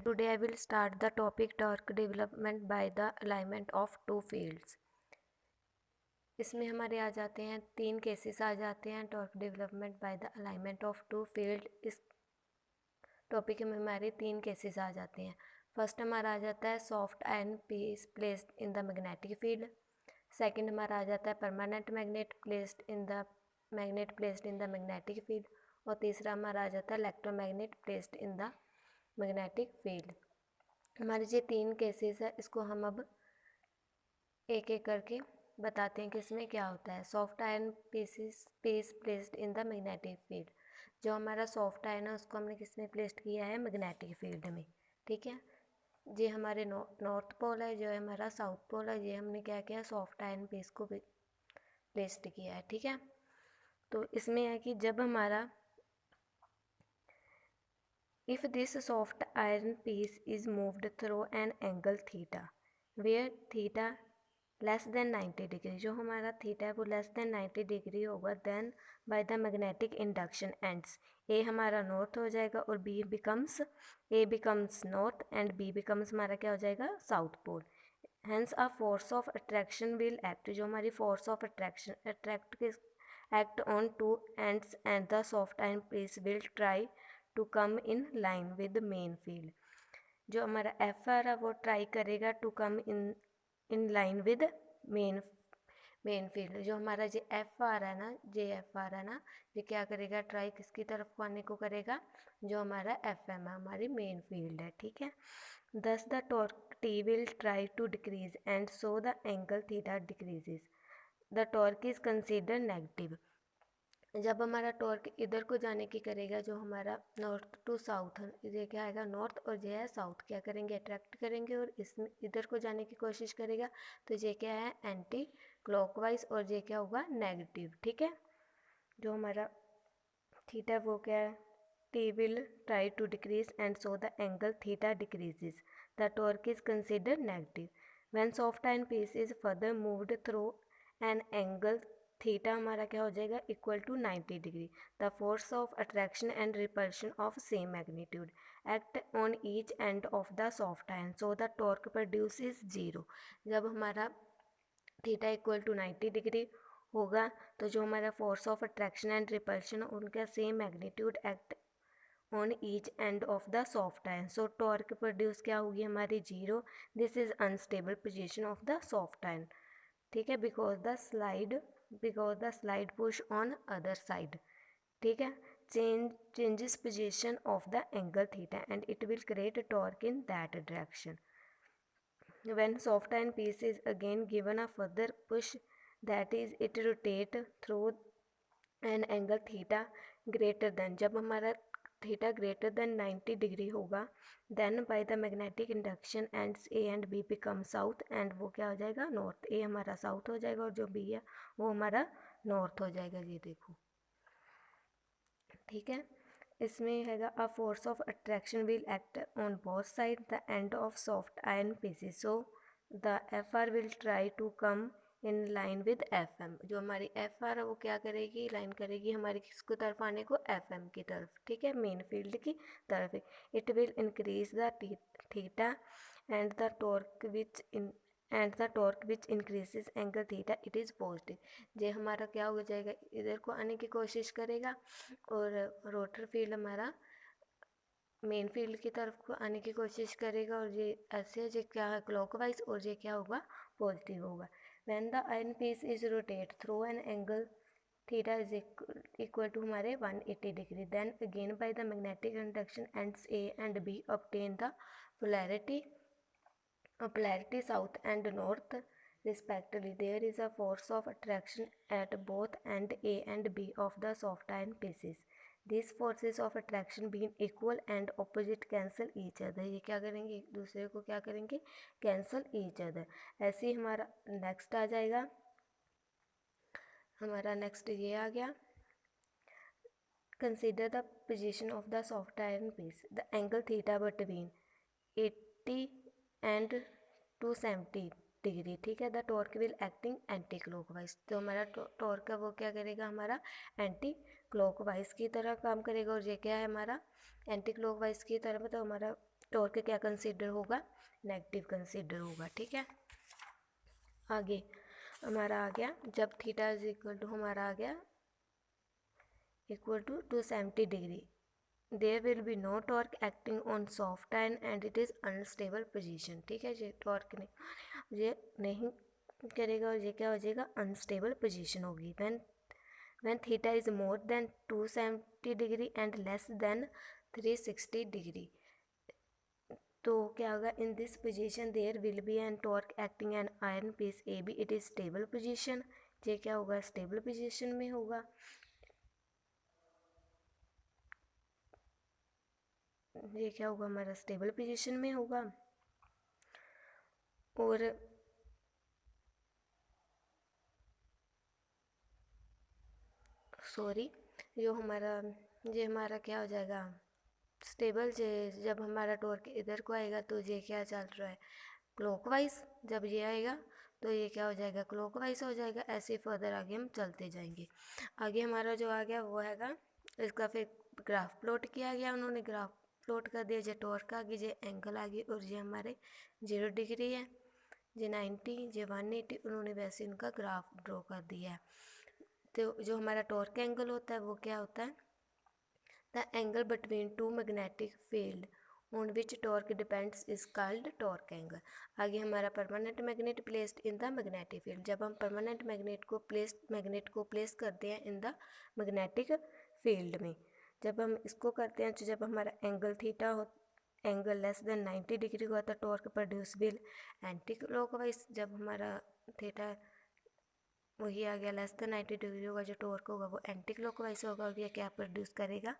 Today I will start the topic torque development by the alignment of two fields. इसमें हमारे आ जाते हैं 3 cases आ जाते हैं torque development by the alignment of two field. इस टॉपिक में हमारे 3 केसेस आ जाते हैं। फर्स्ट हमारा आ जाता है soft iron piece placed in the magnetic field. Second हमारा आ जाता है permanent magnet placed in the magnetic field. और तीसरा हमारा आ जाता है electromagnet placed in the magnetic field. हमारे ये 3 केसेस है, इसको हम अब एक एक करके बताते हैं कि इसमें क्या होता है। Soft iron piece placed in the magnetic field. जो हमारा सॉफ्ट आयरन है उसको हमने किस में प्लेस्ड किया है, मैग्नेटिक फील्ड में। ठीक है, ये हमारे नॉर्थ पोल है, जो है हमारा साउथ पोल है, ये हमने क्या किया, सॉफ्ट आयरन पीस को प्लेस्ड किया है। ठीक है, तो इसमें है कि जब हमारा if this soft iron piece is moved through an angle theta where theta less than 90 degree, जो हमारा थीटा है वो लेस देन 90 डिग्री होगा, then by the magnetic induction ends A हमारा नॉर्थ हो जाएगा और A becomes north end B becomes हमारा क्या हो जाएगा, south pole. Hence a force of attraction will act, जो हमारी force of attraction act on two ends and the soft iron piece will try to come in line with main field. जो हमारा F R है वो try करेगा to come in line with main field. जो हमारा जे F R है ना, ये क्या करेगा, ट्राई किसकी तरफ को आने को करेगा, जो हमारा एफ एम है, हमारी मेन फील्ड है। ठीक है, thus the torque T will try to decrease and so the angle theta decreases. The torque is consider negative. जब हमारा टॉर्क इधर को जाने की करेगा, जो हमारा नॉर्थ टू साउथ है, ये क्या आएगा, नॉर्थ, और ये है साउथ, क्या करेंगे, अट्रैक्ट करेंगे और इसमें इधर को जाने की कोशिश करेगा, तो ये क्या है, एंटी क्लॉकवाइज, और ये क्या होगा, नेगेटिव। ठीक है, जो हमारा थीटा वो क्या है, T will try to decrease and so the angle theta decreases. The torque is consider negative when soft iron piece is further moved through an angle theta हमारा क्या हो जाएगा, equal to 90 degree. The force of attraction and repulsion of same magnitude act on each end of the soft iron so the torque produce is zero. जब हमारा theta equal to 90 degree होगा, तो जो हमारा force of attraction and repulsion उनका same magnitude act on each end of the soft iron, so torque produce क्या होगी हमारी, zero. This is unstable position of the soft iron. ठीक है, because the slide push on other side. ठीक है, changes position of the angle theta and it will create a torque in that direction. When soft iron piece is again given a further push, that is it rotate through an angle theta greater than, जब हमारा theta greater than 90 degree होगा, then by the magnetic induction ends A and B become south, and वो क्या हो जाएगा, north. ए हमारा south हो जाएगा और जो बी है वो हमारा नॉर्थ हो जाएगा। ये देखो, ठीक है, इसमें हैगा a force of attraction will act on both side the end of soft iron pieces, so the F R will try to come in line with F M. जो हमारी एफ आर है वो क्या करेगी, लाइन करेगी हमारी किसको तरफ आने को, एफ एम की तरफ। ठीक है, मेन फील्ड की तरफ। It will increase the theta and the torque which increases angle theta, it is positive. ये हमारा क्या हो जाएगा, इधर को आने की कोशिश करेगा और रोटर फील्ड हमारा मेन फील्ड की तरफ को आने की कोशिश करेगा, और ये ऐसे ये क्या है, क्लॉकवाइज, और ये क्या होगा, पॉजिटिव होगा। When the iron piece is rotate through an angle theta is equal to हमारे 180 degree, then again by the magnetic induction ends A and B obtain the polarity south and north respectively. There is a force of attraction at both end A and B of the soft iron pieces. These forces of attraction being equal and opposite cancel each other. ये क्या करेंगे, एक दूसरे को क्या करेंगे, cancel each other. ऐसे ही हमारा नेक्स्ट आ जाएगा, हमारा नेक्स्ट ये आ गया, consider the position of the soft iron piece. The angle theta between 80 and 270 degree. ठीक है, the torque will acting anti clockwise. तो हमारा टॉर्क है वो क्या करेगा, हमारा एंटी क्लॉकवाइज की तरह काम करेगा, और ये क्या है हमारा, एंटी क्लॉकवाइज की तरफ। तो हमारा टॉर्क क्या कंसीडर होगा, नेगेटिव कंसीडर होगा। ठीक है, आगे हमारा आ गया जब थीटा इज इक्वल टू हमारा आ गया equal to 270 degree, there will be no torque acting on soft iron and it is unstable position. ठीक है, ये टॉर्क ये नहीं करेगा और ये क्या हो जाएगा, अनस्टेबल पोजीशन होगी। when theta is more than 270 degree and less than 360 degree, तो क्या होगा, in this position there will be an torque acting on iron piece A B, it is stable position. ये क्या होगा, स्टेबल पोजीशन में होगा। ये क्या होगा, हमारा स्टेबल पोजीशन में होगा। और सॉरी, जो हमारा ये हमारा क्या हो जाएगा, स्टेबल। जब हमारा टॉर्क इधर को आएगा तो ये क्या चल रहा है, क्लॉकवाइज। जब ये आएगा तो ये क्या हो जाएगा, क्लॉकवाइज हो जाएगा। ऐसे फर्दर आगे हम चलते जाएंगे। आगे हमारा जो आ गया वो हैगा, इसका फिर ग्राफ प्लॉट किया गया, उन्होंने ग्राफ प्लॉट कर दिया। ये टॉर्क आ गई, ये एंगल आ गई, और ये हमारे 0 डिग्री है, ये 90, ये 180, उन्होंने वैसे इनका ग्राफ ड्रॉ कर दिया है। तो जो हमारा टॉर्क एंगल होता है वो क्या होता है, the angle between two magnetic field on which torque depends is called torque angle. आगे हमारा permanent magnet placed in the magnetic field, जब हम परमानेंट मैग्नेट को प्लेस करते हैं इन द मैग्नेटिक फील्ड में, जब हम इसको करते हैं तो जब हमारा एंगल थीटा हो, एंगल लेस देन 90 डिग्री हुआ था, torque produce will anti clockwise. जब हमारा थीटा वही आ गया लेस देन 90 डिग्री होगा, जो टॉर्क होगा वो एंटी क्लॉकवाइज होगा, और ये क्या प्रोड्यूस करेगा,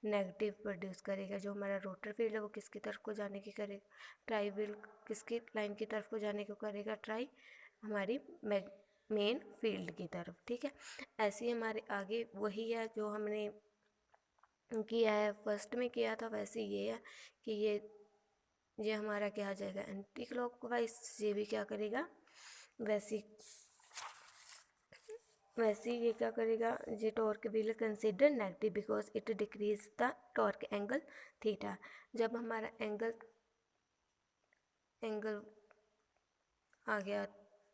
नेगेटिव प्रोड्यूस करेगा। जो हमारा रोटर फील्ड है वो किसकी तरफ को जाने की करेगा, ट्राई व्हील किसकी लाइन की तरफ को जाने को करेगा, ट्राई हमारी मेन फील्ड की तरफ। ठीक है, ऐसे ही हमारे आगे वही है जो हमने किया है, फर्स्ट में किया था, वैसे ये है कि ये हमारा क्या आ जाएगा, एंटी क्लॉकवाइज। ये भी क्या करेगा, वैसे ये क्या करेगा, ये torque will consider negative because it decrease the torque angle theta. जब हमारा एंगल आ गया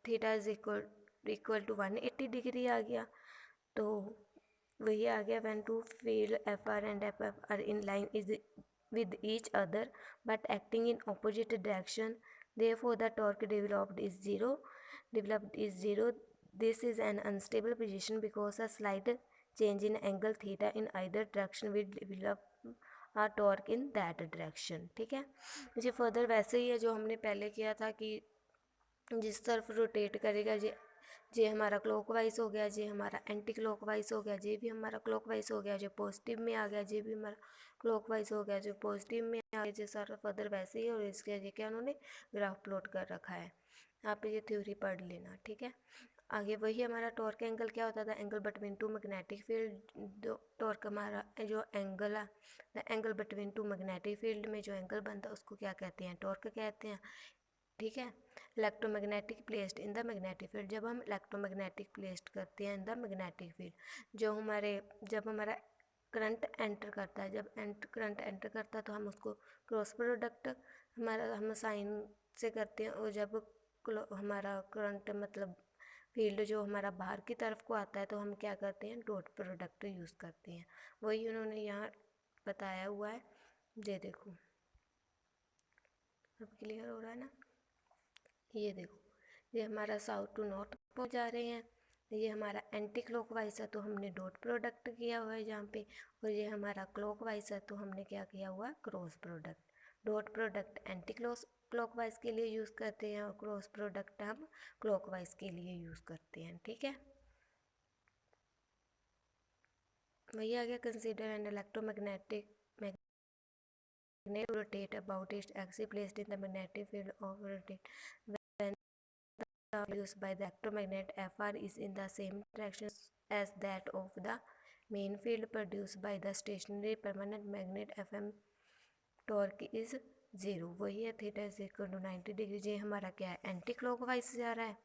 theta is equal to 180 degree आ गया, तो वही आ गया when two field F R and F F R in line is with each other but acting in opposite direction, therefore the torque developed is zero. This is an unstable position because a slight change in angle theta in either direction will develop a torque in that direction। ठीक है, ये further वैसे ही है जो हमने पहले किया था कि जिस तरफ रोटेट करेगा जे हमारा क्लॉकवाइज हो गया, जे हमारा एंटी क्लॉकवाइज हो गया, जे भी हमारा क्लॉकवाइज हो गया, जो पॉजिटिव में आ गया, जे भी हमारा क्लॉकवाइज हो गया, जो पॉजिटिव में आ गया, जो सारा फर्दर वैसे ही। और इसके आगे क्या उन्होंने ग्राफ प्लॉट कर रखा है, आप ये थ्योरी पढ़ लेना। ठीक है, आगे वही हमारा टॉर्क एंगल क्या होता था, angle between two magnetic field. Torque हमारा जो एंगल है, the angle between two magnetic field में जो एंगल बनता है उसको क्या कहते हैं, टॉर्क कहते हैं। ठीक है, electromagnetic placed in the magnetic field, जब हम इलेक्ट्रोमैग्नेटिक प्लेस्ड करते हैं इन द मैग्नेटिक फील्ड, जब हमारा करंट एंटर करता है, जब करंट एंटर करता है तो हम उसको क्रॉस प्रोडक्ट हम साइन से करते हैं, और जब हमारा करंट मतलब फील्ड जो हमारा बाहर की तरफ को आता है तो हम क्या करते हैं, डॉट प्रोडक्ट यूज़ करते हैं। वही उन्होंने यहाँ बताया हुआ है, ये देखो अब क्लियर हो रहा है ना। ये देखो, ये हमारा साउथ टू नॉर्थ पहुँच जा रहे हैं, ये हमारा एंटी क्लॉकवाइज है तो हमने डॉट प्रोडक्ट किया हुआ है यहाँ पे, और ये हमारा क्लॉकवाइज है तो हमने क्या किया हुआ है, cross product. Dot product anti clockwise के लिए यूज़ करते हैं और क्रॉस प्रोडक्ट हम क्लॉकवाइज के लिए यूज़ करते हैं। ठीक है, वही आ गया, consider an electromagnetic magnet rotate about its axis placed in the magnetic field of rotate when the produced by the electromagnet Fr is in the same direction as that of the main field produced by the stationary permanent magnet Fm, torque is 0। वही है, theta is equal to 90 degree. ये हमारा क्या है, anti clockwise जा रहा है,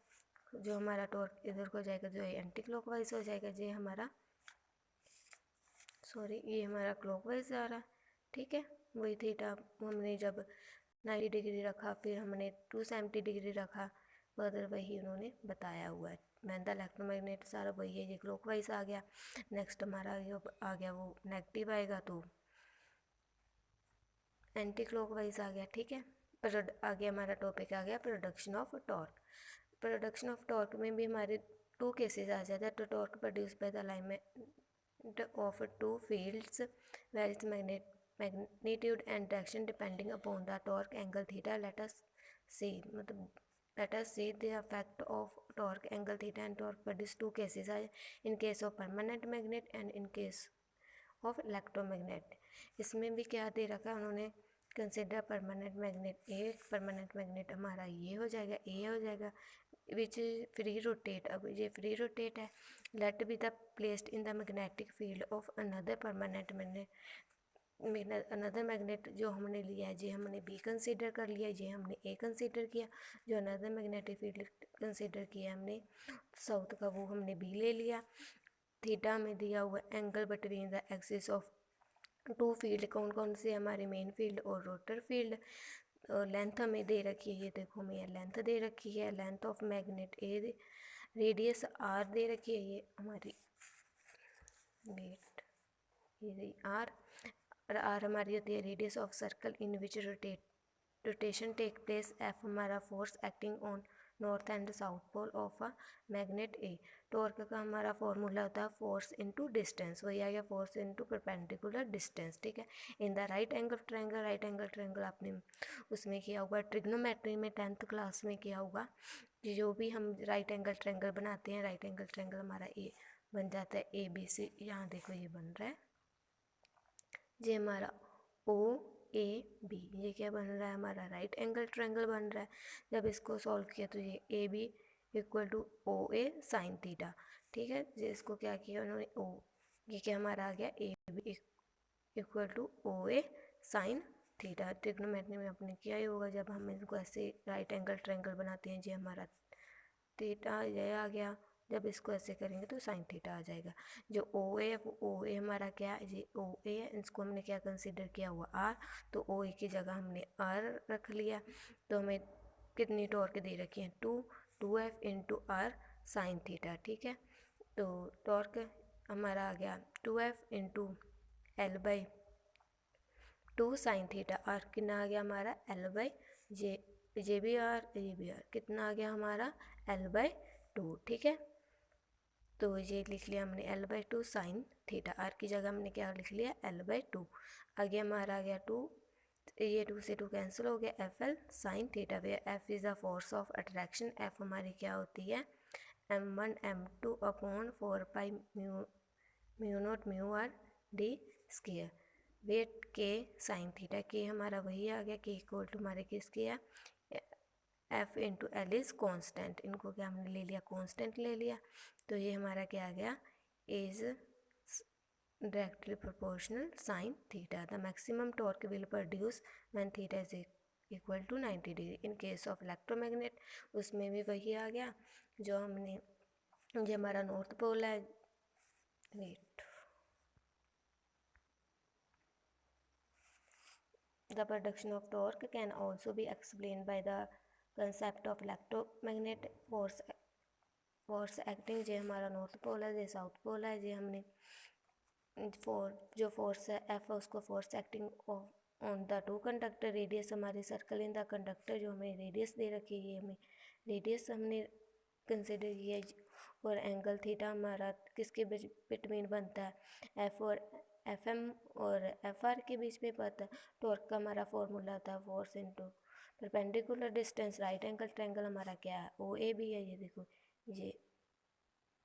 जो हमारा टॉर्क इधर को जाएगा जो एंटी क्लॉकवाइज हो जाएगा, ये हमारा ये हमारा क्लॉकवाइज जा रहा है। ठीक है, वही थीटा हमने जब 90 डिग्री रखा, फिर हमने 270 डिग्री रखा, फर्दर वही उन्होंने बताया हुआ है। मैन द इलेक्ट्रोमैग्नेट सारा वही है, ये क्लॉकवाइज आ गया। नेक्स्ट हमारा जो आ गया वो नेगेटिव आएगा, तो एंटी क्लॉकवाइज आ गया, ठीक है। आगे हमारा टॉपिक आ गया production of torque. Production of torque में भी हमारे टू केसेस आ जाता है। तो torque produce by the alignment of two fields where magnitude and direction depending upon the torque angle theta. Let us see the effect of torque angle theta and torque produce two cases are in case of permanent magnet and in case of electromagnet। इसमें भी क्या दे रखा है उन्होंने, consider permanent magnet ए, permanent magnet हमारा ये हो जाएगा, ए हो जाएगा, विच फ्री रोटेट। अब ये फ्री रोटेट है, let be the placed in the magnetic field of another permanent magnet. Another magnet जो हमने लिया है, ये हमने बी कंसीडर कर लिया, ये हमने ए कंसीडर किया। जो अनदर मैग्नेटिक फील्ड कंसीडर किया हमने साउथ का, वो हमने बी ले लिया। थीटा में दिया हुआ angle between the axis of two field, कौन कौन से हमारे मेन फील्ड और रोटर फील्ड। लेंथ हमें दे रखी है, ये देखो हमें लेंथ दे रखी है, length of magnet A, radius R दे रखी है, ये हमारी वेट, ये आर, और आर हमारी होती है radius of circle in which rotation take place. F हमारा force acting on north and south pole of a magnet A. Torque का हमारा फॉर्मूला होता है फोर्स इनटू डिस्टेंस, वही आ गया फोर्स इनटू परपेंडिकुलर डिस्टेंस, ठीक है। In the right angle triangle, right angle triangle आपने उसमें किया होगा ट्रिग्नोमेट्री में 10th क्लास में किया होगा। जो भी हम राइट एंगल ट्रायंगल बनाते हैं, राइट एंगल ट्रायंगल हमारा ए बन जाता है ए बी सी। यहाँ देखो ये बन रहा है, ये हमारा ओ ए बी, ये क्या बन रहा है हमारा राइट एंगल ट्रायंगल बन रहा है। जब इसको सॉल्व किया तो ये A B equal to O A sine theta, ठीक है। ये इसको क्या किया उन्होंने, ओ, ये क्या हमारा आ गया A B equal to O A sine theta. Trigonometry में आपने किया ही होगा, जब हम इनको ऐसे राइट एंगल ट्रायंगल बनाते हैं, ये हमारा थीटा ये आ गया, जब इसको ऐसे करेंगे तो साइन थीटा आ जाएगा। जो ओ ए, वो ओ ए हमारा क्या है, ये ओ ए है, इसको हमने क्या कंसीडर किया हुआ आर, तो ओ ए की जगह हमने आर रख लिया। तो हमें कितनी टॉर्क दे रखी है, two F into R sine theta, ठीक है। तो टॉर्क हमारा आ गया 2F into L by 2 sine theta, R कितना आ गया हमारा एल बाई जे भी आर, ये भी आर, कितना आ गया हमारा एल बाई 2, ठीक है। तो ये लिख लिया हमने L by 2 sine theta, R की जगह हमने क्या लिख लिया एल बाई 2। आगे हमारा आ गया 2, ये 2 से 2 कैंसिल हो गया, F L sine theta, where F is the force of attraction. F हमारी क्या होती है m1 m2 upon 4 pi mu naught mu R D square. Wait K sine theta, K हमारा वही आ गया, के इक्वल टू हमारे किसके है F into L is constant. इनको क्या हमने ले लिया कॉन्स्टेंट ले लिया, तो ये हमारा क्या आ गया is directly proportional sine theta. The maximum torque will produce when theta is equal to 90 degree. In case of electromagnet उसमें भी वही आ गया, जो हमने, जो हमारा नॉर्थ पोल है, wait, the production of torque can also be explained by the concept of electromagnet force acting। जो हमारा नॉर्थ पोल है, जो साउथ पोल है, जो हमने जो फोर्स है एफ है, उसको force acting on the two conductor. Radius हमारे सर्कल इन द कंडक्टर, जो हमें रेडियस दे रखी है, ये हमें रेडियस हमने कंसिडर किया। और एंगल थीटा हमारा किसके बिटवीन बनता है एफ और एफ एम और एफ आर के बीच में पता है। टॉर्क का हमारा फॉर्मूला होता है force into perpendicular distance. Right angle triangle हमारा क्या है ओ ए बी है, ये देखो ये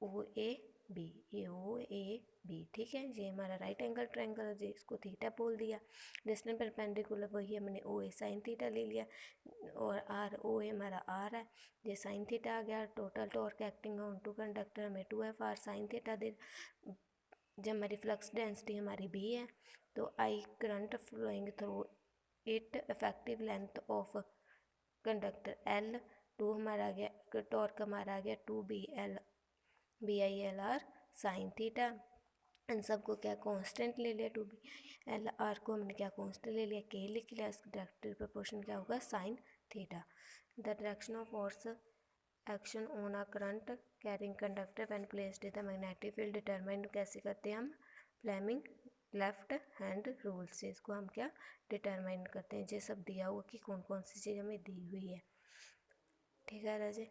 ओ ए बी, ये ओ ए बी, ठीक है। ये हमारा राइट एंगल ट्रायंगल है, जी इसको थीटा बोल दिया। डिस्टेंस परपेंडिकुलर वही हमने ओ ए साइन थीटा ले लिया, और आर ओ ए हमारा आर है, ये साइन थीटा आ गया। Total torque acting on two conductor हमें 2F आर साइन थीटा दे। जब हमारी फ्लक्स डेंसिटी हमारी बी है, तो I current flowing through it effective length of conductor L. 2 हमारा आ गया, टॉर्क हमारा आ गया 2 B I L R sine theta. इन सबको क्या कांस्टेंट ले लिया, टू बी एल आर को हमने क्या कांस्टेंट ले लिया, के लिख लिया, इसका डायरेक्ट प्रोपोर्शन क्या होगा sign theta. The direction of force action on a current carrying conductor when placed in the magnetic field determine कैसे करते हैं हम, फ्लेमिंग लेफ्ट हैंड रूल से इसको हम क्या डिटरमाइन करते हैं। ये सब दिया हुआ कि कौन कौन सी चीज़ हमें दी हुई है। ठीक है राजे।